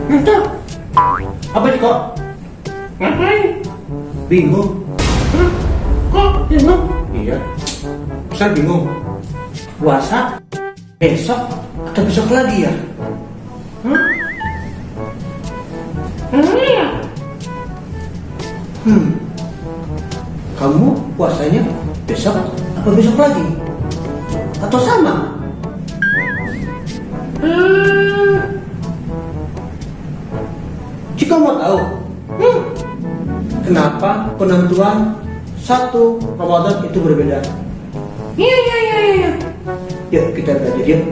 Entah. Apa sih kok? Ngapain? Bingung. Hah? Kok bingung? Iya. Saya bingung. Puasa besok atau besok lagi ya? Hah? Iya. Kamu puasanya besok atau besok lagi? Atau sama? Jika mau tahu, kenapa penentuan satu Ramadan itu berbeda? Iya. Yuk kita belajar yuk.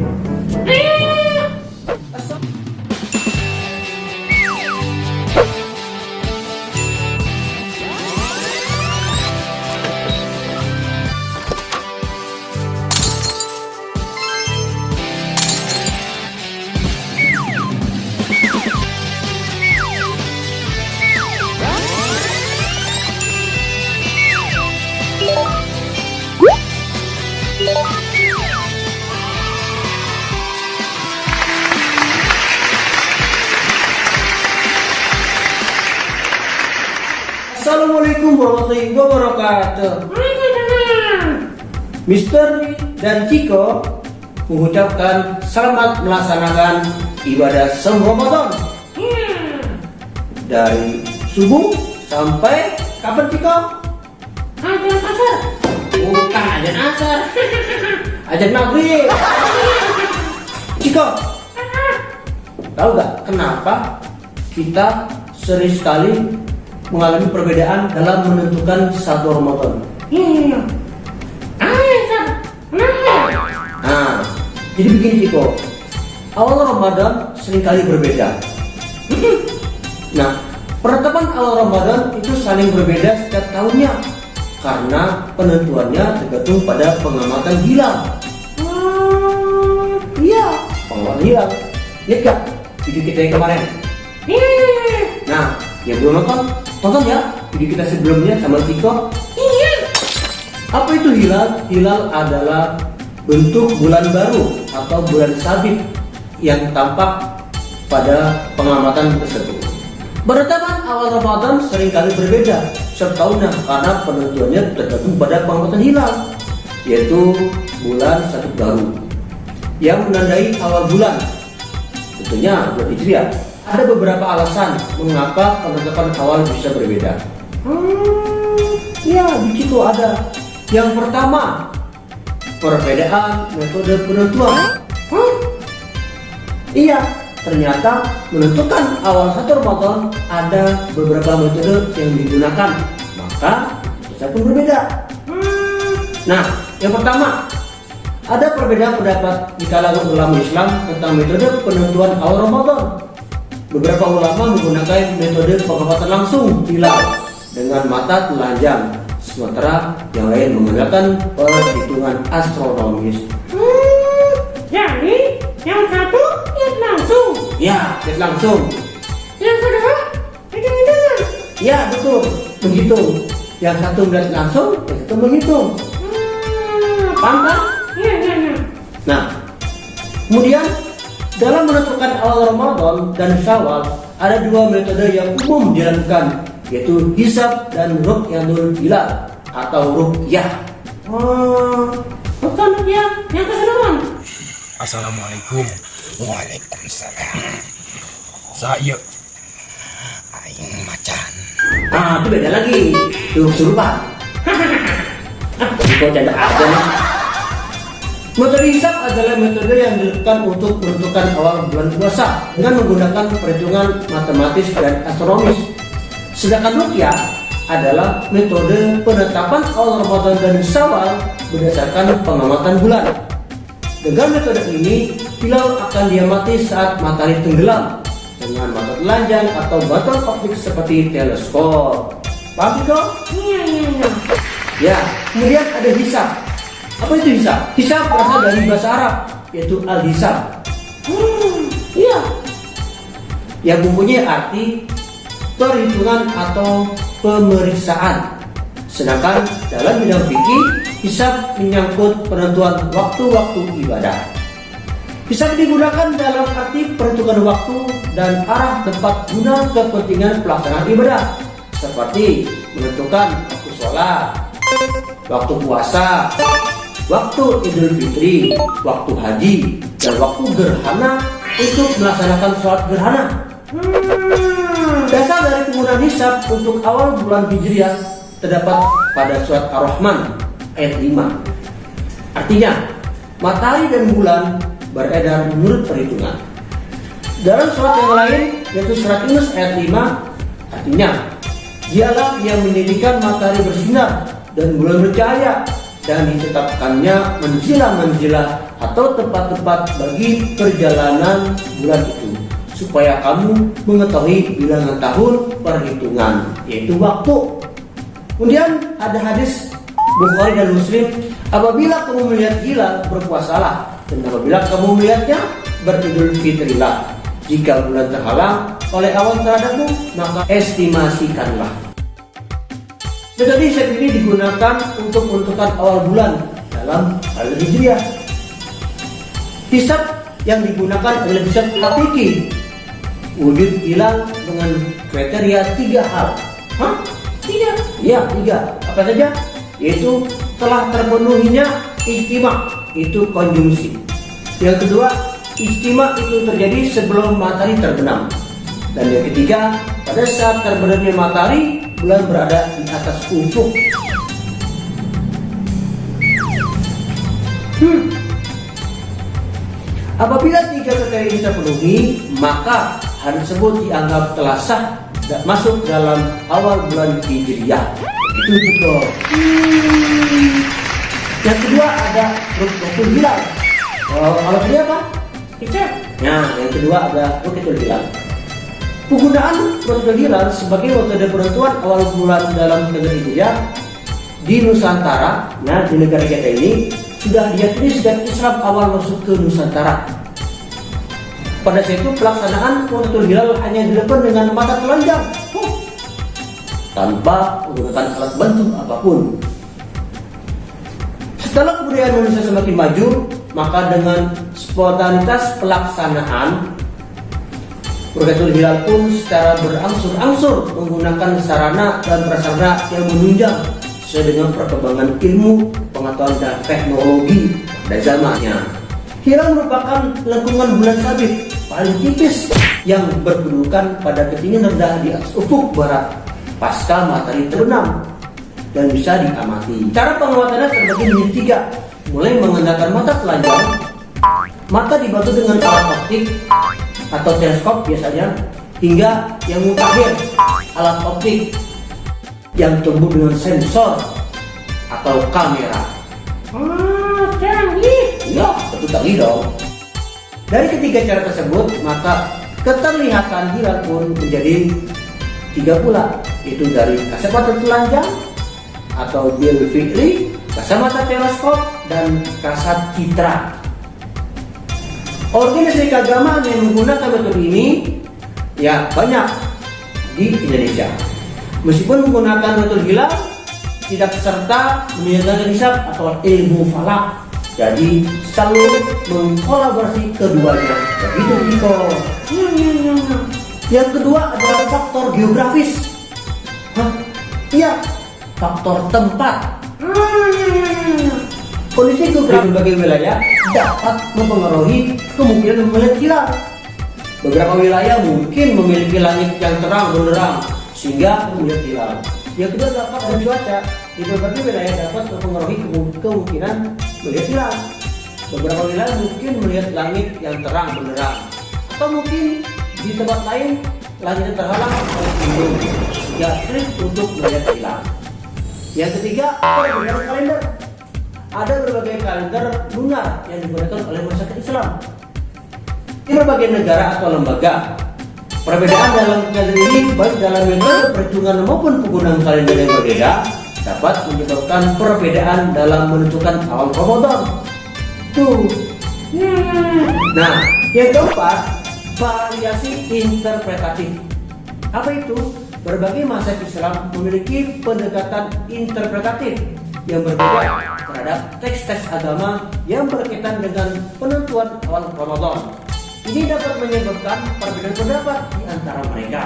Assalamualaikum warahmatullahi wabarakatuh. Mister dan Ciko mengucapkan selamat melaksanakan ibadah saum Ramadan. Dari subuh sampai kapan, Ciko? Azan asar. Bukan azan asar. Azan maghrib. Ciko, tahu gak kenapa kita sering sekali mengalami perbedaan dalam menentukan satu Ramadan? Iya. Nah, jadi begini Ciko, awal Ramadan seringkali berbeda. Nah, penetapan awal Ramadan itu saling berbeda setiap tahunnya karena penentuannya tergantung pada pengamatan hilal. Iya, pengamatan hilal. Lihat gak video kita yang kemarin? Nah, yang belum tonton ya video kita sebelumnya sama Ciko. Iya. Apa itu hilal? Hilal adalah bentuk bulan baru atau bulan sabit yang tampak pada pengamatan tersebut. Penetapan awal Ramadan seringkali berbeda setiap tahunnya karena penentuannya tergantung pada pengamatan hilal, yaitu bulan sabit baru yang menandai awal bulan, tentunya bulan Hijriah. Ada beberapa alasan mengapa penetapan awal bisa berbeda. Ya, begitu ada. Yang pertama, perbedaan metode penentuan. Iya, ternyata menentukan awal satu Ramadan ada beberapa metode yang digunakan, maka bisa pun berbeda. Nah, yang pertama, ada perbedaan pendapat di kalangan ulama Islam tentang metode penentuan awal Ramadan. Beberapa ulama menggunakan metode pengamatan langsung hilal dengan mata telanjang, sementara yang lain menggunakan perhitungan astronomis. Jadi yang satu lihat langsung. Ya, lihat langsung. Yang kedua hitung-hitungan. Ya, betul, menghitung. Yang satu melihat langsung, yang satu menghitung. Paham kan? Iya. Nah, kemudian dalam menentukan awal Ramadan dan Syawal ada dua metode yang umum dilakukan, yaitu hisab dan ruqyatul hilal atau ruqyah. Bukan ya, yang keseluruhan. Assalamualaikum. Waalaikumsalam. Saya aing macan. Ah, itu beda lagi. Itu kesurupan. Kau canda aja nih. Metode hisab adalah metode yang dilakukan untuk menentukan awal bulan puasa dengan menggunakan perhitungan matematis dan astronomis. Sedangkan ruqyah adalah metode penetapan awal Ramadan dan Syawal berdasarkan pengamatan bulan. Dengan metode ini, hilal akan diamati saat matahari tenggelam dengan mata telanjang atau batu optik seperti teleskop. Paham kok? Iya. Ya, kemudian ada hisab. Apa itu hisab? Hisab berasal dari bahasa Arab, yaitu al-hisab. Iya. Yang mempunyai arti perhitungan atau pemeriksaan. Sedangkan dalam bidang fikih, hisab menyangkut penentuan waktu-waktu ibadah. Hisab digunakan dalam arti perhitungan waktu dan arah tempat guna kepentingan pelaksanaan ibadah, seperti menentukan waktu sholat, waktu puasa, waktu Idul Fitri, waktu haji, dan waktu gerhana untuk melaksanakan sholat gerhana. Dasar dari penggunaan hisab untuk awal bulan Hijriah terdapat pada surat Ar-Rahman ayat 5. Artinya, matahari dan bulan beredar menurut perhitungan. Dalam surat yang lain, yaitu surat Yunus ayat 5, artinya, dialah yang menjadikan matahari bersinar dan bulan bercahaya dan ditetapkannya menzilah-menzilah atau tempat-tempat bagi perjalanan bulan itu, supaya kamu mengetahui bilangan tahun perhitungan, yaitu waktu. Kemudian ada hadis Bukhari dan Muslim, apabila kamu melihat hilal, berpuasalah, dan apabila kamu melihatnya, beridul fitrilah. Jika bulan terhalang oleh awan terhadapmu, maka estimasikanlah. Jadi hisab ini digunakan untuk menentukan awal bulan dalam kalender Hijriah. Hisab yang digunakan adalah hisab hakiki, wujud hilal dengan kriteria 3 hal. Tiga. Ya, 3. Apa saja? Yaitu telah terpenuhinya ijtima, itu konjungsi. Yang kedua, ijtima itu terjadi sebelum matahari terbenam. Dan yang ketiga, pada saat terbenamnya matahari, bulan berada di atas ufuk. Apabila 3 kriteria ini terpenuhi, maka hari tersebut dianggap telah sah dan masuk dalam awal bulan Hijriah. Itu juga. Yang kedua ada Rukyatul Hilal. Kalau tadi apa? Hisab. Nah, yang kedua ada Rukyatul Hilal. Penggunaan Rukyatul Hilal sebagai metode penentuan awal bulan dalam kalender Hijriah di Nusantara, nah di negara kita ini sudah diyakini sejak Islam awal masuk ke Nusantara. Pada saat itu pelaksanaan Rukyatul Hilal hanya dilakukan dengan mata telanjang, tanpa menggunakan alat bantu apapun. Setelah kebudayaan Indonesia semakin maju, maka dengan spontanitas pelaksanaan Rukyatul Hilal pun secara berangsur-angsur menggunakan sarana dan prasarana yang menunjang sesuai dengan perkembangan ilmu, pengetahuan dan teknologi pada zamannya. Hilal merupakan lengkungan bulan sabit paling tipis yang berkedudukan pada ketinggian rendah di atas ufuk barat pasca matahari terbenam dan bisa diamati. Cara pengawatannya terbagi menjadi 3, mulai menggunakan mata telanjang, mata dibantu dengan alat optik atau teleskop biasanya, hingga yang mutakhir, alat optik yang tumbuh dengan sensor atau kamera. Canggih. Ya, betul canggih dong. Dari ketiga cara tersebut, maka keterlihatan hilal pun menjadi 3 pula, yaitu dari kacamata telanjang atau bil fikri, kacamata teleskop, dan kasat citra. Organisasi keagamaan yang menggunakan metode ini ya banyak di Indonesia. Meskipun menggunakan metode hilal, tidak serta menjalankan hisab atau ilmu falak. Jadi selalu mengkolaborasi keduanya. Begitu Ciko. Yang kedua adalah faktor geografis. Iya, faktor tempat. Kondisi geografis berbagai wilayah dapat mempengaruhi kemungkinan melihat hilal. Beberapa wilayah mungkin memiliki langit yang terang benderang sehingga melihat hilal. Yang kedua dapat ada cuaca. Di berbagai wilayah dapat mempengaruhi kemungkinan melihat hilal. Beberapa wilayah mungkin melihat langit yang terang benderang, atau mungkin di tempat lain langit yang terhalang oleh mendung sehingga sulit untuk melihat hilal. Yang ketiga, perbedaan kalender. Ada berbagai kalender lunar yang digunakan oleh masyarakat Islam di berbagai negara atau lembaga. Perbedaan dalam kalender ini baik dalam metode perhitungan maupun penggunaan kalender yang berbeda dapat menyebabkan perbedaan dalam menentukan awal Ramadan. Tuh. Nah, yang keempat, variasi interpretatif. Apa itu? Berbagai masyarakat Islam memiliki pendekatan interpretatif yang berbeda terhadap teks-teks agama yang berkaitan dengan penentuan awal Ramadan. Ini dapat menyebabkan perbedaan pendapat di antara mereka.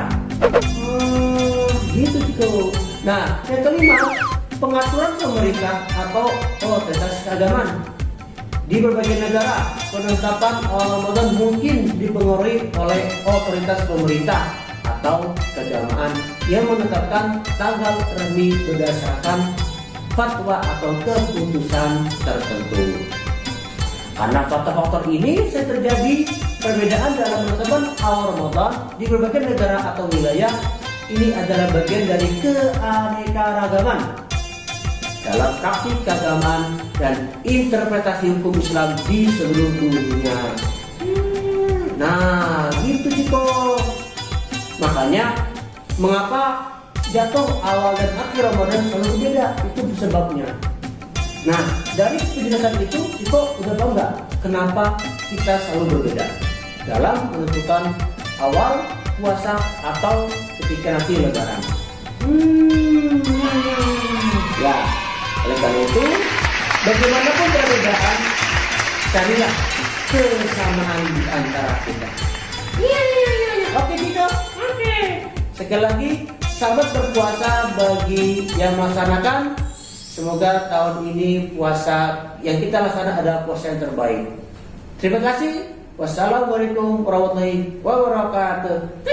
Gitu Ciko. Nah, yang kelima, pengaturan pemerintah atau otoritas keagamaan. Di berbagai negara, penetapan awal Ramadan mungkin dipengaruhi oleh otoritas pemerintah atau keagamaan yang menetapkan tanggal resmi berdasarkan fatwa atau keputusan tertentu. Karena faktor-faktor ini sering terjadi perbedaan dalam penetapan awal Ramadan di berbagai negara atau wilayah. Ini adalah bagian dari keanekaragaman dalam praktik keagamaan dan interpretasi hukum Islam di seluruh dunia. Nah, gitu Ciko. Makanya, mengapa jatuh awal dan akhir Ramadan selalu berbeda? Itu sebabnya. Nah, dari penjelasan itu, Ciko udah tahu nggak kenapa kita selalu berbeda dalam menentukan awal puasa atau ketika nanti Lebaran. Ya, oleh karena itu, bagaimanapun perbedaan, carilah kesamaan di antara kita. Iya. Oke, Ciko. Oke. Sekali lagi, sahabat berpuasa bagi yang melaksanakan, semoga tahun ini puasa yang kita laksanakan adalah puasa yang terbaik. Terima kasih. Wassalamualaikum warahmatullahi wabarakatuh.